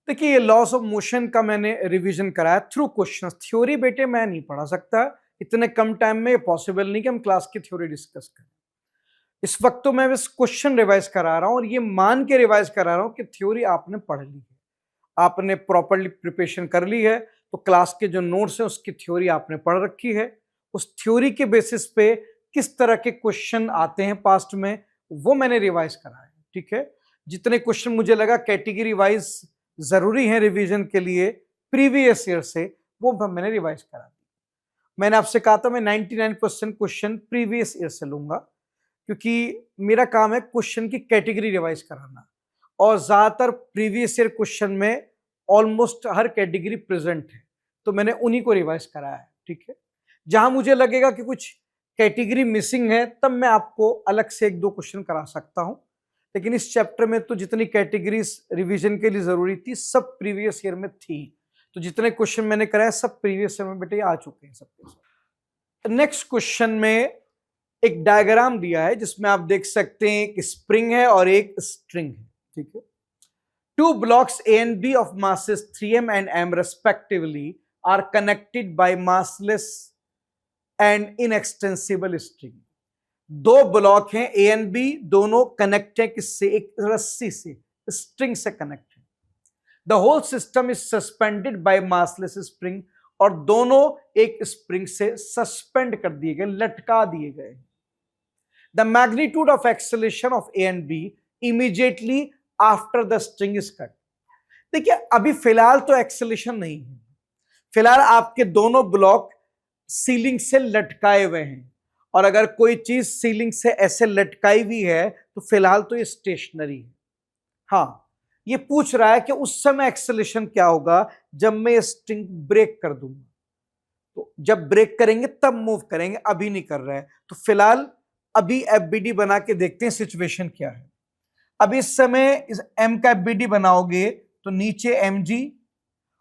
देखिए ये loss of motion का मैंने रिवीजन कराया थ्रू क्वेश्चंस। थ्योरी बेटे मैं नहीं पढ़ा सकता, इतने कम टाइम में पॉसिबल नहीं कि हम क्लास की थ्योरी डिस्कस करें। इस वक्त तो मैं बस क्वेश्चन रिवाइज करा रहा हूं और ये मान के रिवाइज करा रहा हूं कि थ्योरी आपने पढ़ ली है, आपने प्रॉपरली प्रिपरेशन कर ली है, तो क्लास के जो नोट्स हैं उसकी थ्योरी आपने पढ़ रखी है। उस थ्योरी के बेसिस पे किस तरह के क्वेश्चन आते हैं पास्ट में वो मैंने रिवाइज करा है। ठीक है, जितने क्वेश्चन मुझे लगा कैटेगरी वाइज जरूरी है रिवीजन के लिए प्रीवियस ईयर से, वो मैंने रिवाइज करा दी। मैंने आपसे कहा था मैं 99% क्वेश्चन प्रीवियस ईयर से लूंगा, क्योंकि मेरा काम है क्वेश्चन की कैटेगरी रिवाइज कराना, और ज्यादातर प्रीवियस ईयर क्वेश्चन में ऑलमोस्ट हर कैटेगरी प्रेजेंट है, तो मैंने उन्हीं को रिवाइज कराया है। ठीक है, जहां मुझे लगेगा कि कुछ कैटेगरी मिसिंग है तब मैं आपको अलग से एक दो क्वेश्चन करा सकता हूं, लेकिन इस चैप्टर में तो जितनी कैटेगरीज रिवीजन के लिए जरूरी थी सब प्रीवियस ईयर में थी, तो जितने क्वेश्चन मैंने कराए सब प्रीवियस ईयर में बेटे आ चुके हैं सबके। नेक्स्ट क्वेश्चन में एक डायग्राम दिया है जिसमें आप देख सकते हैं एक स्प्रिंग है और एक स्ट्रिंग है। ठीक है, two blocks A and B of masses 3m and m respectively are connected by massless and inextensible string। दो ब्लॉक हैं ए एंड बी, दोनों कनेक्ट है किससे? एक रस्सी से, स्ट्रिंग से कनेक्ट है। The whole system is suspended by massless spring, और दोनों एक स्प्रिंग से सस्पेंड कर दिए गए, लटका दिए गए। The magnitude of acceleration of A and B immediately after the string is cut. देखिए अभी फिलहाल तो एक्सेलेरेशन नहीं है, फिलहाल आपके दोनों ब्लॉक सीलिंग से लटकाए हुए हैं, और अगर कोई चीज सीलिंग से ऐसे लटकाई हुई है तो फिलहाल तो ये स्टेशनरी है। हाँ, ये पूछ रहा है कि उस समय एक्सेलेरेशन क्या होगा जब मैं ये स्ट्रिंग ब्रेक कर दूंगा, तो जब ब्रेक करेंगे तब मूव करेंगे, अभी नहीं कर रहा है। तो फिलहाल अभी एफबीडी बना के देखते हैं सिचुएशन क्या है। अब इस समय इस एम का एफबीडी बनाओगे तो नीचे एम जी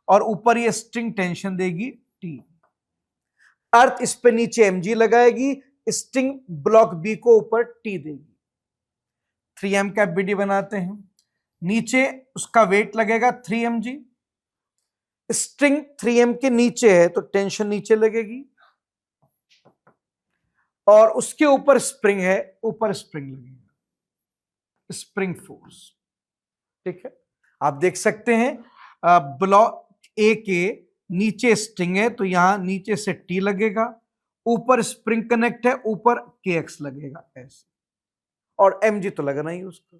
और ऊपर ये स्ट्रिंग टेंशन देगी टी, अर्थ इस पे नीचे एम जी लगाएगी, स्ट्रिंग ब्लॉक बी को ऊपर टी देगी। 3m का एफबीडी बनाते हैं, नीचे उसका वेट लगेगा 3mg, स्ट्रिंग 3m के नीचे है तो टेंशन नीचे लगेगी, और उसके ऊपर स्प्रिंग है, ऊपर स्प्रिंग लगेगा, स्प्रिंग फोर्स। ठीक है, आप देख सकते हैं ब्लॉक ए के नीचे स्ट्रिंग है तो यहां नीचे से टी लगेगा, ऊपर स्प्रिंग कनेक्ट है, ऊपर के एक्स लगेगा ऐसे, और एम जी तो लगना ही उसका।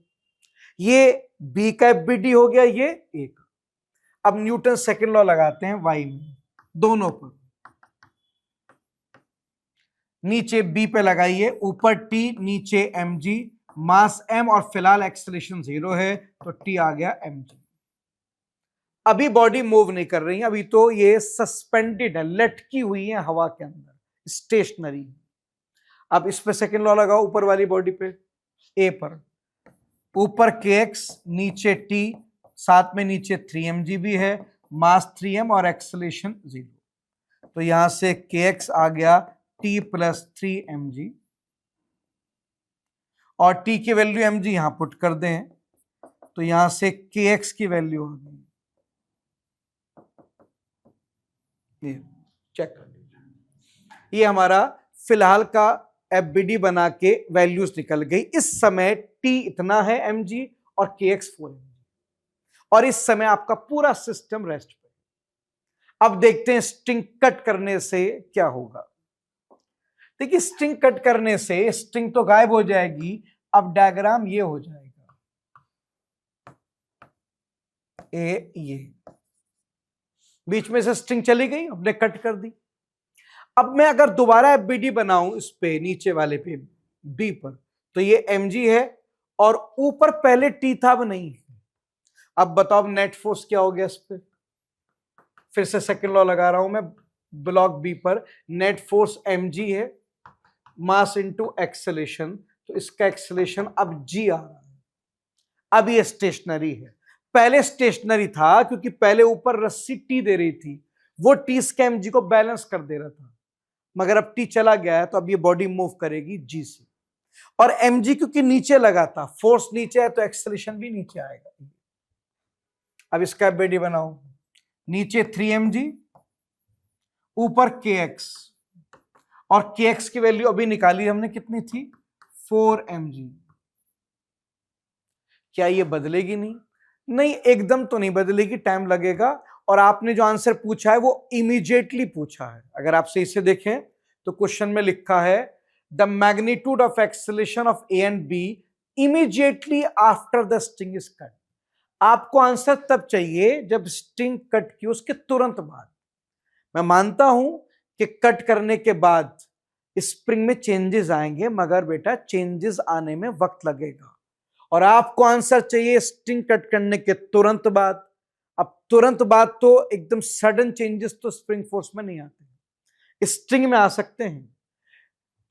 ये बी का एफबीडी हो गया, ये ए का। अब न्यूटन सेकंड लॉ लगाते हैं वाई में, दोनों पर। नीचे बी पे लगाइए, ऊपर टी, नीचे एम जी, मास एम, और फिलहाल एक्सेलरेशन 0 है तो टी आ गया एम जी। अभी बॉडी मूव नहीं कर रही है, अभी तो ये सस्पेंडेड है, लटकी हुई है हवा के अंदर, स्टेशनरी। अब इस पे सेकंड लॉ लगाओ, ऊपर वाली बॉडी पे ए पर, ऊपर के एक्स, नीचे टी, साथ में नीचे 3mg भी है, मास 3m और एक्सेलरेशन 0, तो यहां से के एक्स आ गया t प्लस 3mg, और t की वैल्यू mg यहां पुट कर दें तो यहां से के एक्स की वैल्यू आ गई, चेक कर लीजिए। ये हमारा फिलहाल का एफबीडी बना के वैल्यूज निकल गई। इस समय टी इतना है mg और के एक्स 4mg, और इस समय आपका पूरा सिस्टम रेस्ट पे। अब देखते हैं स्ट्रिंग कट करने से क्या होगा। देखिए स्ट्रिंग कट करने से स्ट्रिंग तो गायब हो जाएगी, अब डायग्राम ये हो जाएगा, ये बीच में से स्ट्रिंग चली गई, हमने कट कर दी। अब मैं अगर दोबारा एफबीडी बनाऊं इस पे, नीचे वाले पे बी पर, तो ये mg है और ऊपर पहले टी था, अब नहीं है। अब बताओ नेट फोर्स क्या हो गया इस पे? फिर से सेकंड लॉ लगा रहा हूं मैं, ब्लॉक बी पर नेट फोर्स mg है, मास इनटू एक्सेलेरेशन, तो इसका एक्सेलेरेशन अब g आ रहा है। अब ये स्टेशनरी है, पहले स्टेशनरी था क्योंकि पहले ऊपर रस्सी टी दे रही थी, वो टी इसके mg को बैलेंस कर दे रहा था, मगर अब टी चला गया है तो अब ये बॉडी मूव करेगी जी से, और mg क्योंकि नीचे लगा था, फोर्स नीचे है तो एक्सेलरेशन भी नीचे आएगा। अब इसका एफबीडी बनाओ, नीचे 3mg, ऊपर kx, और kx की वैल्यू अभी निकाली हमने, कितनी थी? 4mg। क्या ये बदलेगी? नहीं, एकदम तो नहीं बदलेगी, टाइम लगेगा। और आपने जो आंसर पूछा है वो इमीडिएटली पूछा है। अगर आप सही से देखें तो क्वेश्चन में लिखा है the magnitude of acceleration of A and B immediately after the string is cut. आपको आंसर तब चाहिए जब स्ट्रिंग कट की उसके तुरंत बाद। मैं मानता हूं कि कट करने के बाद स्प्रिंग में चेंजेस आएंगे, मगर बेटा चेंजेस आने में वक्त लगेगा, और आपको आंसर चाहिए स्ट्रिंग कट करने के तुरंत बाद। अब तुरंत बाद तो एकदम सडन चेंजेस तो स्प्रिंग फोर्स में नहीं आते, स्ट्रिंग में आ सकते हैं।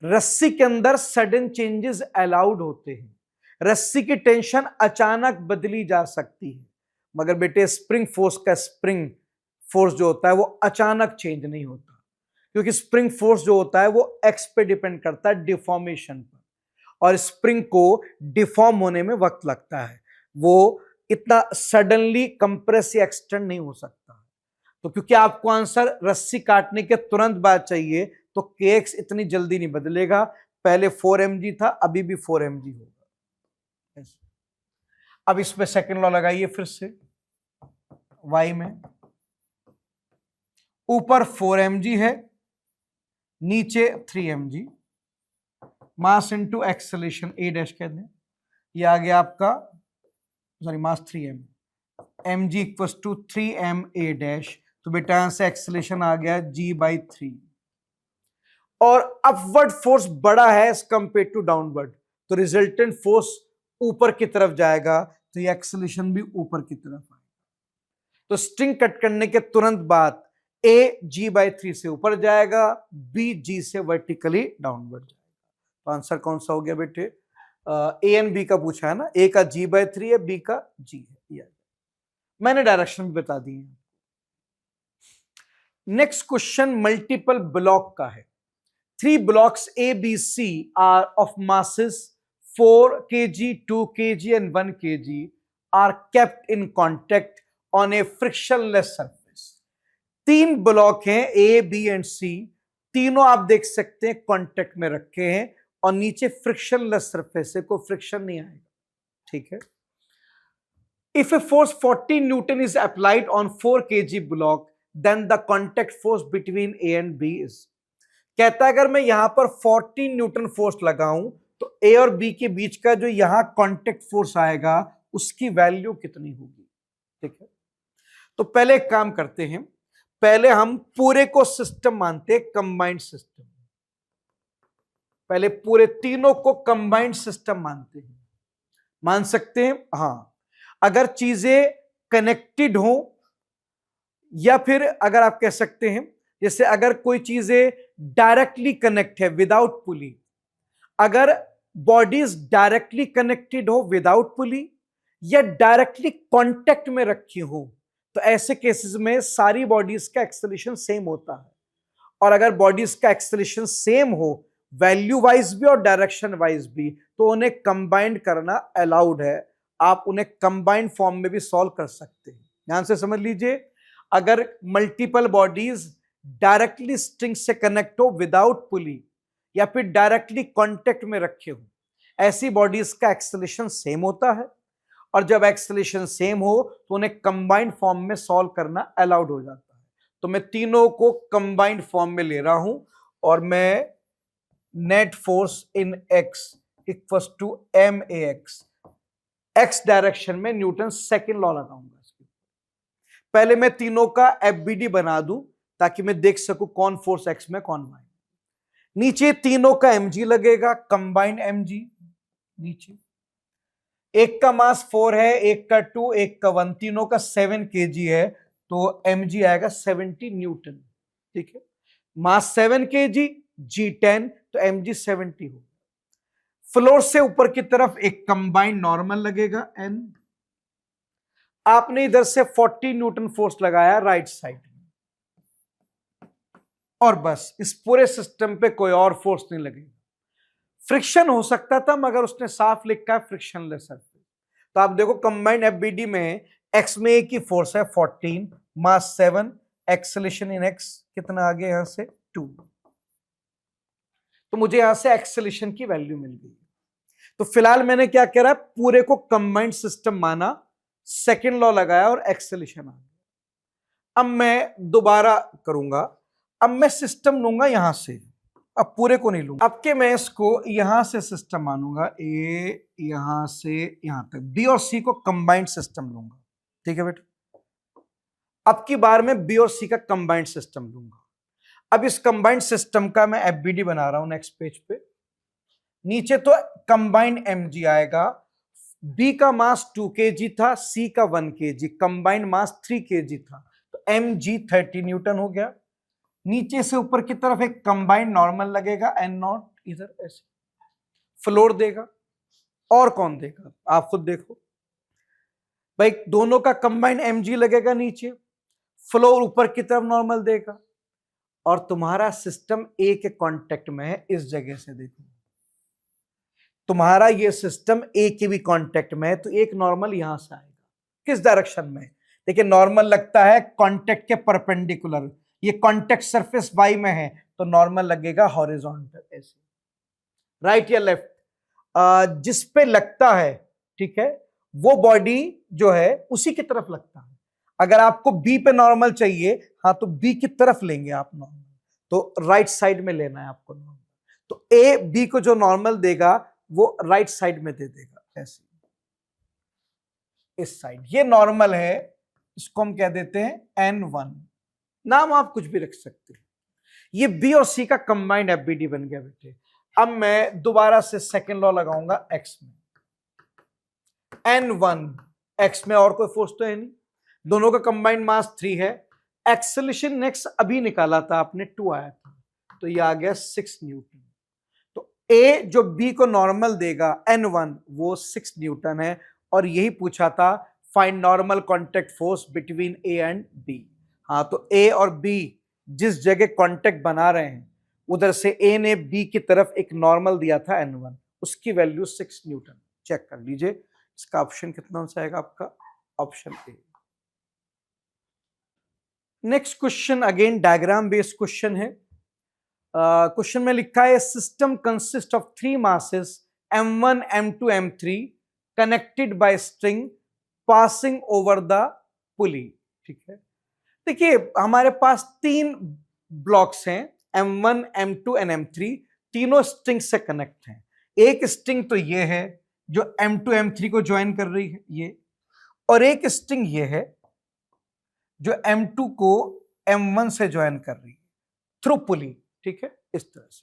रस्सी के अंदर सडन चेंजेस अलाउड होते हैं, रस्सी की टेंशन अचानक बदली जा सकती है, मगर बेटे स्प्रिंग फोर्स का स्प्रिंग फोर्स जो होता है वो अचानक चेंज नहीं होता, क्योंकि स्प्रिंग फोर्स जो होता है वो एक्स पे डिपेंड करता है, डिफॉर्मेशन पर, और स्प्रिंग को डिफॉर्म होने में वक्त लगता है, वो इतना सडनली कंप्रेस या एक्सटेंड नहीं हो सकता। तो क्योंकि आपको आंसर रस्सी काटने के तुरंत बाद चाहिए, तो kx इतनी जल्दी नहीं बदलेगा, पहले 4mg था, अभी भी 4mg होगा। अब इसमें सेकंड लॉ लगाइए फिर से, y में ऊपर 4mg है, नीचे 3mg, mass into acceleration a dash कहते हैं, ये आ गया आपका, sorry mass 3m, mg equals to 3m a dash, तो बेटा यहां से एक्सेलरेशन आ गया g/3, और अपवर्ड फोर्स बड़ा है एज कंपेयर टू डाउनवर्ड, तो रिजल्टेंट फोर्स ऊपर की तरफ जाएगा, तो ये एक्सेलरेशन भी ऊपर की तरफ आएगा। तो स्ट्रिंग कट करने के तुरंत बाद a g/3 से ऊपर जाएगा, b g से वर्टिकली डाउनवर्ड जाएगा। तो आंसर कौन सा हो गया बेटे? ए एंड बी का पूछा है ना, ए का g/3 है, बी का g है, मैंने डायरेक्शन भी बता दी है। नेक्स्ट क्वेश्चन मल्टीपल ब्लॉक का है। 3 blocks A, B, C are of masses 4 kg, 2 kg and 1 kg are kept in contact on a frictionless surface। 3 block हैं A, B and C, तीनों आप देख सकते हैं कांटेक्ट में रखे हैं, और नीचे फ्रिक्शनलेस सरफेस है, कोई फ्रिक्शन नहीं आएगा, ठीक है। If a force 40 Newton is applied on 4 kg block, then the contact force between A and B is। कहता है अगर मैं यहां पर 40 न्यूटन फोर्स लगाऊं तो ए और बी के बीच का जो यहां कांटेक्ट फोर्स आएगा उसकी वैल्यू कितनी होगी, ठीक है। तो पहले एक काम करते हैं, पहले हम पूरे को सिस्टम मानते हैं, कंबाइंड सिस्टम, पहले पूरे तीनों को कंबाइंड सिस्टम मानते हैं। मान सकते हैं हां, अगर चीजें कनेक्टेड हो, या फिर अगर आप कह सकते हैं जैसे अगर कोई चीजें डायरेक्टली कनेक्ट है विदाउट पुली, अगर बॉडीज डायरेक्टली कनेक्टेड हो विदाउट पुली, या डायरेक्टली कांटेक्ट में रखी हो, तो ऐसे केसेस में सारी बॉडीज का एक्सेलरेशन सेम होता है। और अगर बॉडीज का एक्सेलरेशन सेम हो, वैल्यू वाइज भी और डायरेक्शन वाइज भी, तो उन्हें कंबाइंड करना अलाउड है, आप उन्हें कंबाइंड फॉर्म में भी सॉल्व कर सकते हैं। ध्यान से समझ लीजिए, अगर मल्टीपल बॉडीज डायरेक्टली स्ट्रिंग से कनेक्ट हो विदाउट पुली, या फिर डायरेक्टली कांटेक्ट में रखे हो, ऐसी बॉडीज का एक्सेलरेशन सेम होता है, और जब एक्सेलरेशन सेम हो तो उन्हें कंबाइंड फॉर्म में सॉल्व करना अलाउड हो जाता है। तो मैं तीनों को कंबाइंड फॉर्म में ले रहा हूं, और मैं net force in X equals to M A X, X direction में न्यूटन सेकंड लॉ लगाऊंगा। पहले मैं तीनों का एफबीडी बना दूं ताकि मैं देख सकूं कौन फोर्स एक्स में कौन वाई। नीचे तीनों का एमजी लगेगा, कंबाइंड एमजी नीचे, एक का मास 4 है, एक का 2, एक का 1, तीनों का 7 kg है, तो mg आएगा 70 न्यूटन, ठीक है। मास 7 kg, g 10, तो mg 70 हो। फ्लोर से ऊपर की तरफ एक कंबाइंड नॉर्मल लगेगा n, आपने इधर से 40 न्यूटन फोर्स लगाया राइट साइड में, और बस इस पूरे सिस्टम पे कोई और फोर्स नहीं लगेगा। फ्रिक्शन हो सकता था, मगर उसने साफ लिखा है फ्रिक्शनलेस सरफेस। तो आप देखो कंबाइंड एफबीडी में एक्स में ए की फोर्स है 14, मास 7, एक्सेलेरेशन इन एक्स कितना आ गया यहां से 2। तो मुझे यहां से एक्सेलेरेशन की वैल्यू मिल गई। तो फिलहाल मैंने क्या करा, पूरे को कंबाइंड सिस्टम माना, सेकेंड लॉ लगाया और एक्सेलेरेशन आ गया। अब मैं दोबारा करूंगा, अब मैं सिस्टम लूंगा यहां से, अब पूरे को नहीं लूंगा। अब के मैं इसको यहां से सिस्टम मानूंगा, ए यहां से यहां तक, बी और सी को कंबाइंड सिस्टम लूंगा, ठीक है बेटा। अब की बार मैं बी और सी का कंबाइंड सिस्टम लूंगा। अब इस कंबाइंड सिस्टम का मैं एफबीडी बना रहा हूं नेक्स्ट पेज पे। नीचे तो कंबाइंड एमजी आएगा, बी का मास 2 kg था, सी का 1 kg, कंबाइंड मास 3 kg था, तो mg 30 न्यूटन हो गया। नीचे से ऊपर की तरफ एक कंबाइंड नॉर्मल लगेगा, एन नॉट इधर ऐसे फ्लोर देगा। और कौन देगा आप खुद देखो भाई, दोनों का कंबाइंड mg लगेगा, नीचे फ्लोर ऊपर की तरफ नॉर्मल देगा। और तुम्हारा सिस्टम ए के कांटेक्ट में है, इस जगह से देखो तुम्हारा ये सिस्टम ए के भी कांटेक्ट में है, तो एक नॉर्मल यहां से आएगा। किस डायरेक्शन में? देखिए नॉर्मल लगता है कांटेक्ट के परपेंडिकुलर, ये कांटेक्ट सरफेस वाई में है, तो नॉर्मल लगेगा हॉरिजॉन्टल ऐसे, राइट या लेफ्ट, जिस पे लगता है, ठीक है, वो बॉडी जो है उसी की तरफ लगता है। अगर आपको बी पे नॉर्मल चाहिए, हाँ, तो बी की तरफ लेंगे आप नॉर्मल, तो राइट साइड में लेना है आपको नॉर्मल। तो ए बी को जो नॉर्मल देगा वो राइट साइड में दे देगा ऐसे, इस साइड। ये नॉर्मल है, इसको हम कह देते हैं N1, नाम आप कुछ भी रख सकते हैं। ये बी और सी का कंबाइंड एफबीडी बन गया बेटे। अब मैं दोबारा से सेकेंड लॉ लगाऊंगा एक्स में, N1 एक्स में और कोई फोर्स तो है नहीं, दोनों का कंबाइंड मास 3 है। एक्सेलेरेशन नेक्स्ट अभी निकाला था आपने, 2 आया था, तो ये आ गया 6 न्यूटन। तो ए जो बी को नॉर्मल देगा N1 वो 6 न्यूटन है, और यही पूछा था find normal contact force between A and B. हाँ, तो ए और बी जिस जगह कांटेक्ट बना रहे हैं, उधर से ए ने बी की तरफ एक नॉर्मल दिया था N1, उसकी वैल्यू 6 न्यूटन। चेक कर लीजिए इसका ऑप्शन कितना सा आएगा आपका, option A. Next question again diagram based question है। क्वेश्चन में लिखा है system consist of 3 masses m1 m2 m3 connected by string passing over the पुली। ठीक है, देखिए हमारे पास 3 ब्लॉक्स हैं, m1 m2 एंड m3, तीनों स्ट्रिंग से कनेक्ट हैं। एक स्ट्रिंग तो ये है जो m2 m3 को ज्वाइन कर रही है ये, और एक स्ट्रिंग ये है जो m2 को m1 से ज्वाइन कर रही है थ्रू पुली। ठीक है, इस तरह से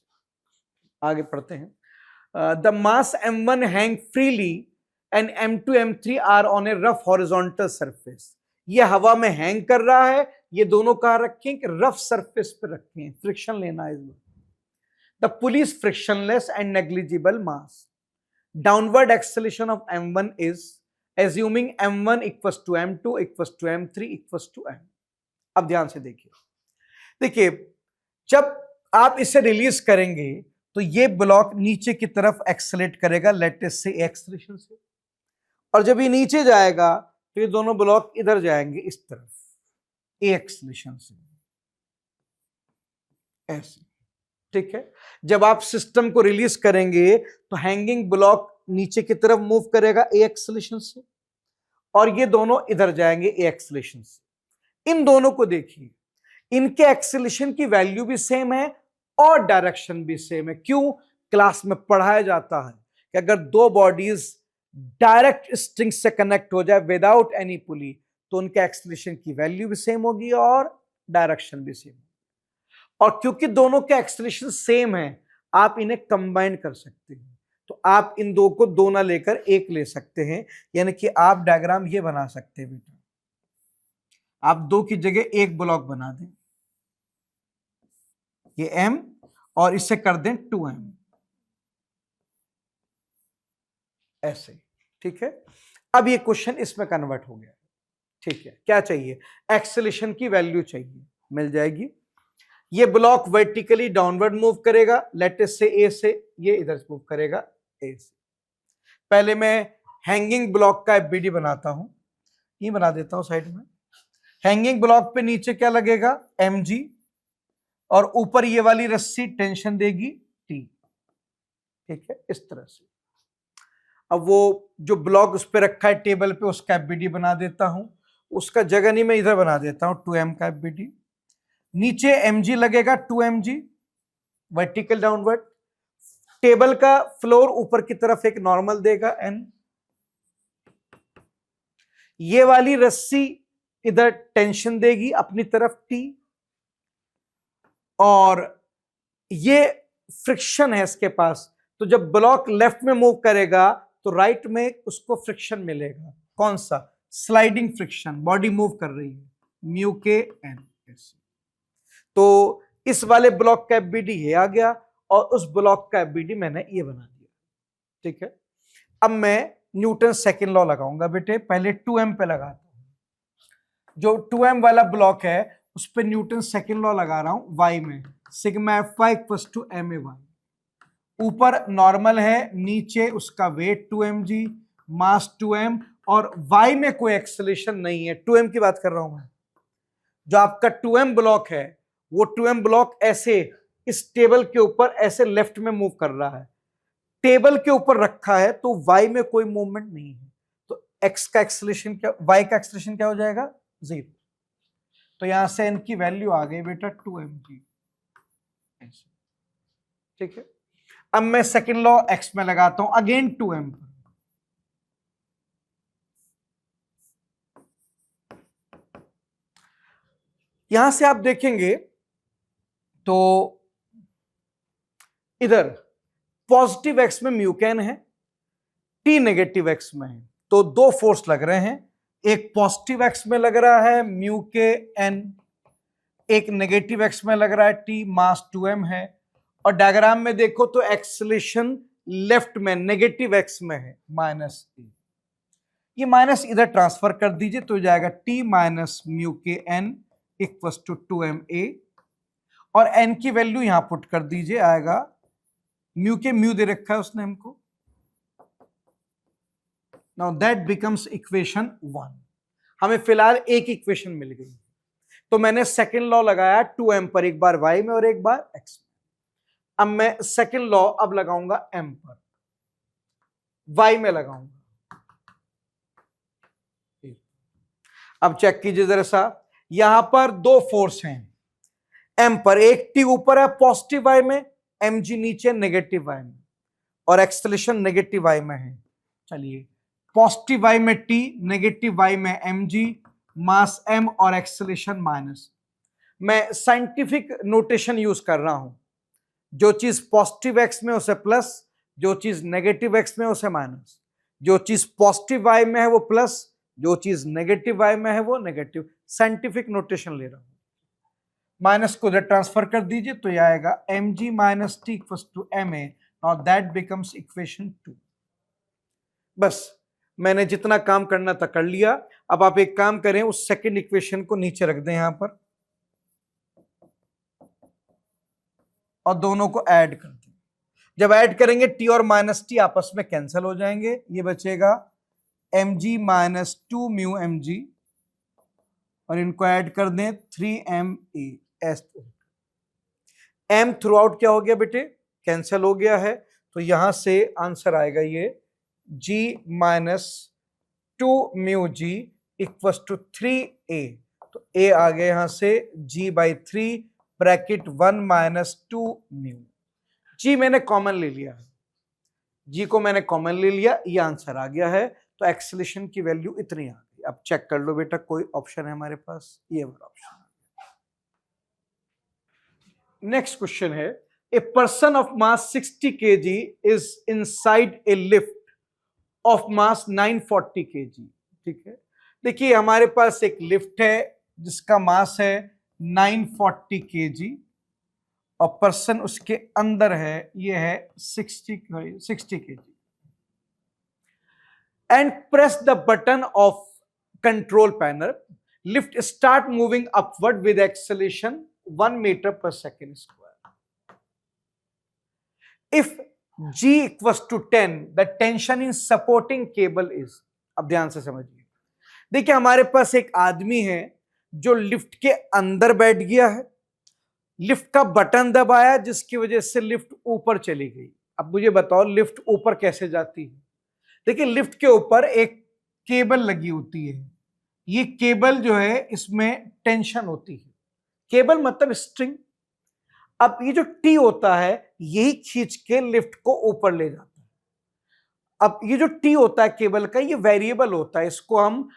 आगे पढ़ते हैं। The mass m1 hang freely and m2 m3 are on a rough horizontal surface. ये हवा में हैंग कर रहा है, ये दोनों कहां रखें कि रफ सरफेस पे रखें, फ्रिक्शन लेना है। The pulley is frictionless and negligible mass. Downward acceleration of m1 is assuming m1 equals to m2 equals to m3 equals to m। अब ध्यान से देखिए जब आप इसे रिलीज करेंगे तो ये ब्लॉक नीचे की तरफ एक्सेलेरेट करेगा लेटेस्ट से एक्सेलरेशन से, और जब ये नीचे जाएगा तो ये दोनों ब्लॉक इधर जाएंगे इस तरफ ए एक्सेलरेशन से ऐसे। ठीक है, जब आप सिस्टम को रिलीज करेंगे तो हैंगिंग ब्लॉक नीचे की तरफ मूव करेगा ए एक्सेलरेशन से, और ये दोनों इधर जाएंगे ए एक्सेलरेशन से। इन दोनों को देखिए, इनके एक्सेलरेशन की वैल्यू भी सेम है और डायरेक्शन भी सेम है। क्यों? क्लास में पढ़ाया जाता है कि अगर दो बॉडीज डायरेक्ट स्ट्रिंग से कनेक्ट हो जाए विदाउट एनी पुली, तो उनके एक्सेलरेशन की वैल्यू भी सेम होगी और डायरेक्शन भी सेम। और क्योंकि दोनों के एक्सेलरेशन सेम है, आप इन्हें कंबाइन कर सकते हैं। तो आप इन दो को दो ना लेकर एक ले सकते हैं, यानी कि आप डायग्राम ये बना सकते हैं बेटा, आप दो की जगह एक ब्लॉक बना दें, ये m और इसे कर दें 2m ऐसे। ठीक है, अब ये क्वेश्चन इसमें कन्वर्ट हो गया। ठीक है, क्या चाहिए? एक्सेलरेशन की वैल्यू चाहिए, मिल जाएगी। ये ब्लॉक वर्टिकली डाउनवर्ड मूव करेगा, लेटेस्ट से ए से, ये इधर मूव करेगा ए से। पहले मैं हैंगिंग ब्लॉक का एफबीडी बनाता हूं। ये बना देता हूं साइड में। हैंगिंग ब्लॉक पे नीचे क्या लगेगा, mg, और ऊपर ये वाली रस्सी टेंशन देगी T, ठीक है, इस तरह से। अब वो जो ब्लॉक उस पर रखा है टेबल पे, उसका FBD बना देता हूं। उसका जगह नहीं, मैं इधर बना देता हूं 2m का FBD। नीचे mg लगेगा 2mg वर्टिकल डाउनवर्ड। टेबल का फ्लोर ऊपर की तरफ एक नॉर्मल देगा n। ये वाली रस्सी इधर टेंशन देगी अपनी तरफ T, और ये फ्रिक्शन है इसके पास, तो जब ब्लॉक लेफ्ट में मूव करेगा तो राइट में उसको फ्रिक्शन मिलेगा। कौन सा, स्लाइडिंग फ्रिक्शन, बॉडी मूव कर रही है, म्यू के एन। तो इस वाले ब्लॉक का FBD ये आ गया, और उस ब्लॉक का FBD मैंने ये बना दिया, ठीक है। अब मैं न्यूटन सेकंड लॉ लगाऊंगा बेटे। पहले 2m पे लगाता हूं। जो 2m वाला ब्लॉक है उस पे न्यूटन सेकंड लॉ लगा रहा हूं y में, sigma Fy equals to ma y। ऊपर नॉर्मल है, नीचे उसका वेट 2mg, मास 2m, और y में कोई एक्सेलरेशन नहीं है। 2m की बात कर रहा हूं मैं। जो आपका 2m ब्लॉक है वो 2m ब्लॉक ऐसे इस टेबल के ऊपर ऐसे लेफ्ट में मूव कर रहा है, टेबल के ऊपर रखा है, तो y में कोई मूवमेंट नहीं है, तो x का एक्सेलरेशन क्या, y का एक्सेलरेशन क्या हो जाएगा, 0। तो यहां से n की वैल्यू आ गई बेटा 2mg, ठीक है। अब मैं सेकंड लॉ x में लगाता हूं, अगेन 2m पर। यहां से आप देखेंगे तो इधर पॉजिटिव x में म्यूकेन है, t नेगेटिव x में है, तो दो फोर्स लग रहे हैं। एक पॉजिटिव x में लग रहा है म्यू के एन, एक नेगेटिव x में लग रहा है t, मास 2m है। और डायग्राम में देखो तो एक्सेलरेशन लेफ्ट में नेगेटिव x में है, माइनस e। ये माइनस इधर ट्रांसफर कर दीजिए तो जाएगा t माइनस म्यू के एन इक्वल्स टू 2ma, और n की वैल्यू यहां पुट कर दीजिए, आएगा म्यू के म्यू दे रखा है उसने हमको। Now that becomes equation 1। हमें फिलहाल एक इक्वेशन मिल गई, तो मैंने सेकंड लॉ लगाया 2m पर, एक बार y में और एक बार x में। अब मैं सेकंड लॉ अब लगाऊंगा m पर, y में लगाऊंगा। अब चेक कीजिए जरा सा, यहां पर दो फोर्स हैं m पर, एक t ऊपर है पॉजिटिव y में, mg नीचे नेगेटिव y में, और एक्सेलरेशन नेगेटिव y में है। चलिए, पॉजिटिव y में t, नेगेटिव y में mg, मास m और एक्सेलरेशन माइनस। मैं साइंटिफिक नोटेशन यूज कर रहा हूं, जो चीज पॉजिटिव x में उसे प्लस, जो चीज नेगेटिव x में उसे माइनस, जो चीज पॉजिटिव y में है वो प्लस, जो चीज नेगेटिव y में है वो नेगेटिव। साइंटिफिक नोटेशन ले रहा हूं। माइनस को इधर ट्रांसफर कर दीजिए तो यह आएगा mg minus T equals to ma। Now that becomes equation 2। बस मैंने जितना काम करना था कर लिया। अब आप एक काम करें, उस सेकंड इक्वेशन को नीचे रख दें यहां पर, और दोनों को ऐड कर दें। जब ऐड करेंगे टी और माइनस टी आपस में कैंसिल हो जाएंगे, ये बचेगा mg माइनस 2 म्यू mg, और इनको ऐड कर दें 3ma। m थ्रू आउट क्या हो गया बेटे, कैंसिल हो गया है, तो यहां से आंसर आएगा ये g minus 2 mu G equals to 3a। तो a आ गया यहां से g by 3 bracket 1 minus 2 mu. g मैंने कॉमन ले लिया है, g को मैंने कॉमन ले लिया, ये आंसर आ गया है। तो एक्सेलरेशन की वैल्यू इतनी आ गई। अब चेक कर लो बेटा, कोई ऑप्शन है हमारे पास, ये वाला ऑप्शन। नेक्स्ट क्वेश्चन है, a person of mass 60 kg is inside a lift of mass 940 kg। ठीक है, देखिए हमारे पास एक लिफ्ट है जिसका मास है 940 kg, और पर्सन उसके अंदर है, ये है 60 kg, and press the button of control panel, lift start moving upward with acceleration 1 meter पर second square. If G equals to 10, the tension in supporting cable is, अब ध्यान से समझिए, देखिए हमारे पास एक आदमी है जो लिफ्ट के अंदर बैठ गया है, लिफ्ट का बटन दबाया जिसकी वजह से लिफ्ट ऊपर चली गई। अब मुझे बताओ लिफ्ट ऊपर कैसे जाती है? देखिए लिफ्ट के ऊपर एक केबल लगी होती है, ये केबल जो है इसमें टेंशन होती है, केबल मतलब स्ट्रिंग। अब ये जो टी होता है यही खींच के लिफ्ट को ऊपर ले जाता है। अब ये जो टी होता है केबल का, ये वेरिएबल होता है, इसको हम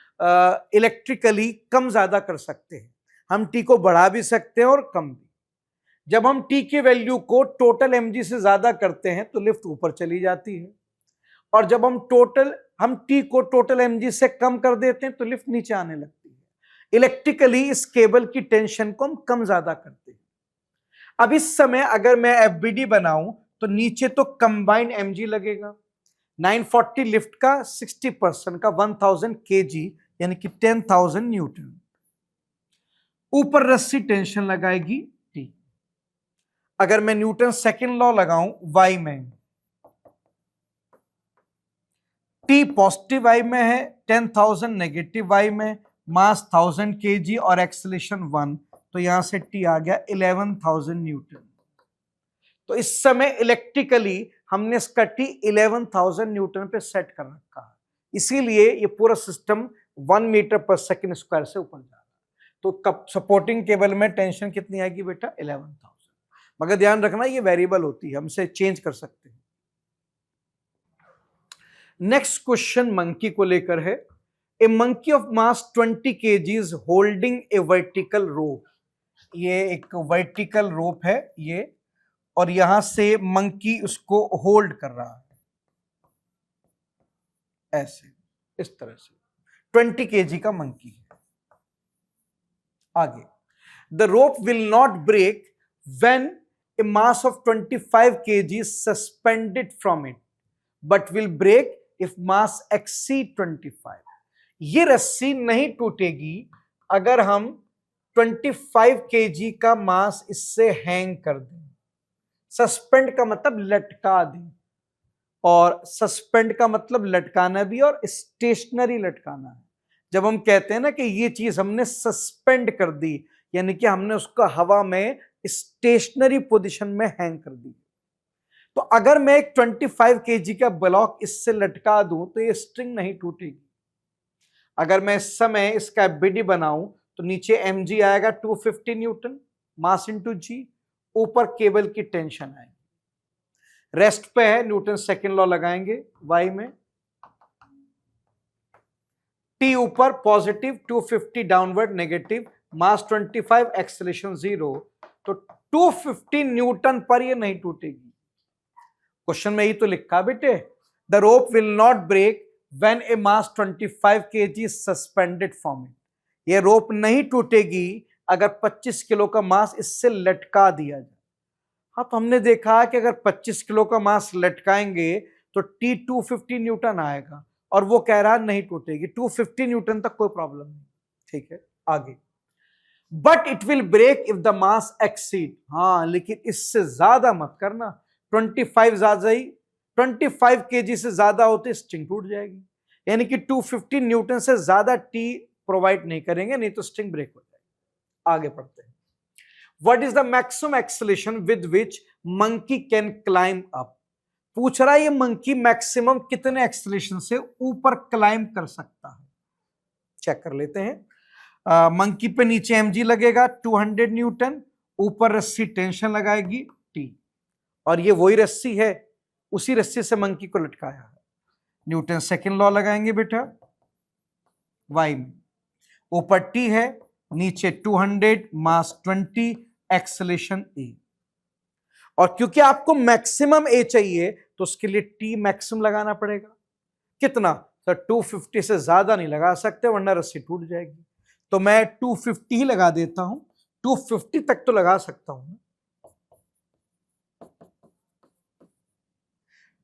इलेक्ट्रिकली कम ज्यादा कर सकते हैं। हम टी को बढ़ा भी सकते हैं और कम भी। जब हम टी की वैल्यू को टोटल एमजी से ज्यादा करते हैं तो लिफ्ट ऊपर चली जाती है, और जब हम टी को टोटल एमजी से कम कर देते हैं तो लिफ्ट नीचे आने लगती है। इलेक्ट्रिकली इस केबल की टेंशन को हम कम ज्यादा करते हैं। अब इस समय अगर मैं एफबीडी बनाऊं तो नीचे तो कंबाइंड एमजी लगेगा, 940 लिफ्ट का 60% का 1000 केजी यानी कि 10,000 न्यूटन। ऊपर रस्सी टेंशन लगाएगी टी। अगर मैं न्यूटन सेकंड लॉ लगाऊं वाई में, टी पॉजिटिव वाई में है, 10,000 नेगेटिव वाई में, मास 1000 केजी और एक्सेलरेशन 1, तो यहां से टी आ गया 11,000 न्यूटन। तो इस समय इलेक्ट्रिकली हमने इसका टी 11,000 न्यूटन पे सेट कर रखा है, इसीलिए ये पूरा सिस्टम 1 मीटर पर सेकंड स्क्वायर से ऊपर जा रहा है। तो सपोर्टिंग केबल में टेंशन कितनी आएगी बेटा? 11,000। मगर ध्यान रखना ये वेरिएबल होती है, हम इसे चेंज कर सकते हैं। नेक्स्ट क्वेश्चन मंकी को लेकर है। A monkey of mass 20 kg holding a vertical rope. ये एक वर्टिकल रोप है ये, और यहां से मंकी उसको होल्ड कर रहा है ऐसे, इस तरह से 20 kg का मंकी है। आगे, the rope will not break when a mass of 25 kg suspended from it but will break if mass exceed 25। ये रस्सी नहीं टूटेगी अगर हम 25 kg का मास इससे हैंग कर दें। सस्पेंड का मतलब लटका दें, और सस्पेंड का मतलब लटकाना भी और स्टेशनरी लटकाना है। जब हम कहते हैं ना कि ये चीज हमने सस्पेंड कर दी, यानी कि हमने उसको हवा में स्टेशनरी पोजीशन में हैंग कर दी। तो अगर मैं एक 25 kg का ब्लॉक इससे लटका दूं तो ये स्ट्रिंग नहीं टूटेगी। अगर मैं इस समय इसका एफबीडी बनाऊं तो नीचे mg आएगा 250 न्यूटन, मास इंटू जी, ऊपर केबल की टेंशन आएगी, रेस्ट पे है, न्यूटन सेकंड लॉ लगाएंगे वाई में, टी ऊपर पॉजिटिव, 250 डाउनवर्ड नेगेटिव, मास 25, एक्सेलरेशन 0, तो 250 न्यूटन पर ये नहीं टूटेगी। क्वेश्चन में ही तो लिखा बेटे, the rope will not break when a mass 25 kg suspended from it. ये रोप नहीं टूटेगी अगर 25 किलो का मास इससे लटका दिया जाए। हाँ, तो हमने देखा कि अगर 25 किलो का मास लटकाएंगे तो टी 250 न्यूटन आएगा, और वो कह रहा नहीं टूटेगी, 250 न्यूटन तक कोई प्रॉब्लम नहीं। ठीक है, आगे, but it will break if the mass exceed. हाँ, लेकिन इससे ज्यादा मत करना, 25 ज्यादा ही, 25 kg से ज्यादा होते स्ट्रिंग टूट जाएगी, यानी कि 250 न्यूटन से ज्यादा टी प्रोवाइड नहीं करेंगे, नहीं तो स्ट्रिंग ब्रेक हो जाएगी। आगे पढ़ते हैं। What is the maximum acceleration with which monkey can climb up? पूछ रहा है ये मंकी मैक्सिमम कितने एक्सेलरेशन से ऊपर क्लाइंब कर सकता है। चेक कर लेते हैं। मंकी पे नीचे mg लगेगा 200 न्यूटन, ऊपर रस्सी टेंशन लगाएगी टी, और ये वही रस्सी है, उसी रस्सी से मंकी को लटकाया है। न्यूटन सेकंड लॉ लगाएंगे बेटा वाई में, ऊपर टी है, नीचे 200, मास 20, एक्सेलरेशन ए। और क्योंकि आपको मैक्सिमम ए चाहिए तो उसके लिए टी मैक्सिमम लगाना पड़ेगा। कितना? तो 250 से ज्यादा नहीं लगा सकते वरना रस्सी टूट जाएगी, तो मैं 250 ही लगा देता हूं, 250 तक तो लगा सकता हूं।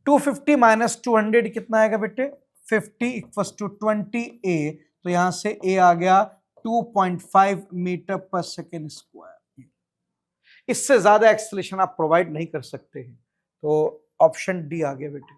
250 माइनस 200 कितना आएगा बेटे? 50 इक्वल्स टू 20 ए, तो यहां से ए आ गया 2.5 मीटर पर सेकेंड स्क्वायर। इससे ज्यादा एक्सेलरेशन आप प्रोवाइड नहीं कर सकते हैं, तो ऑप्शन डी आ गया बेटे।